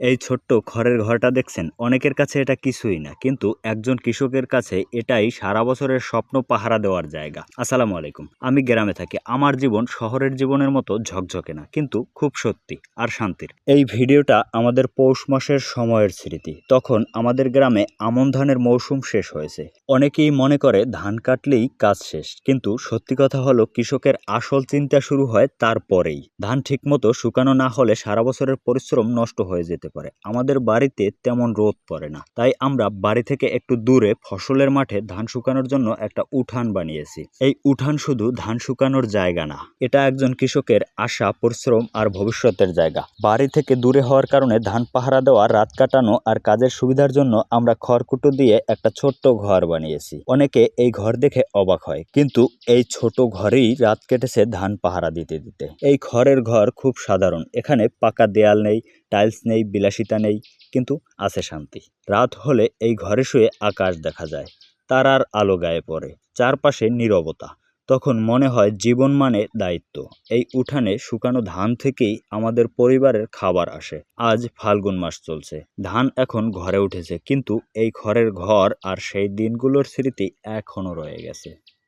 এই ছোট্ট খড়ের ঘরটা দেখছেন, অনেকের কাছে এটা কিছুই না, কিন্তু একজন কৃষকের কাছে এটাই সারা বছরের স্বপ্ন পাহারা দেওয়ার জায়গা। আসসালামু আলাইকুম। আমি গ্রামে থাকি। আমার জীবন শহরের জীবনের মতো ঝকঝকে না, কিন্তু খুব সত্যি আর শান্তির। এই ভিডিওটা আমাদের পৌষ মাসের সময়ের স্মৃতি। তখন আমাদের গ্রামে আমন ধানের মৌসুম শেষ হয়েছে। অনেকেই মনে করে ধান কাটলেই কাজ শেষ, কিন্তু সত্যি কথা হলো কৃষকের আসল চিন্তা শুরু হয় তারপরেই। ধান ঠিকমতো শুকানো না হলে সারা বছরের পরিশ্রম নষ্ট হয়ে যেতে পারে। আমাদের বাড়িতে তেমন রোদ পড়ে না, তাই আমরা বাড়ি থেকে একটু দূরে ফসলের মাঠে ধান শুকানোর জন্য একটা উঠান বানিয়েছি। এই উঠান শুধু ধান শুকানোর জায়গা না, এটা একজন কৃষকের আশা, পরিশ্রম আর ভবিষ্যতের জায়গা। বাড়ি থেকে দূরে হওয়ার কারণে ধান পাহারা দেওয়া, রাত কাটানো আর কাজের সুবিধার জন্য আমরা খড়কুটো দিয়ে একটা ছোট্ট ঘর বানিয়েছি। অনেকে এই ঘর দেখে অবাক হয়, কিন্তু এই ছোট ঘরেই রাত কেটেছে ধান পাহারা দিতে দিতে। এই খড়ের ঘর খুব সাধারণ। এখানে পাকা দেয়াল নেই, টাইলস নেই, বিলাসিতা নেই, কিন্তু আছে শান্তি। রাত হলে এই ঘরে শুয়ে আকাশ দেখা যায়, তারার আলো গায়ে পড়ে, চারপাশে নীরবতা। তখন মনে হয় জীবন মানে দায়িত্ব। এই উঠানে শুকানো ধান থেকেই আমাদের পরিবারের খাবার আসে। আজ ফাল্গুন মাস চলছে, ধান এখন ঘরে উঠেছে, কিন্তু এই খড়ের ঘর আর সেই দিনগুলোর স্মৃতি এখনো রয়ে গেছে।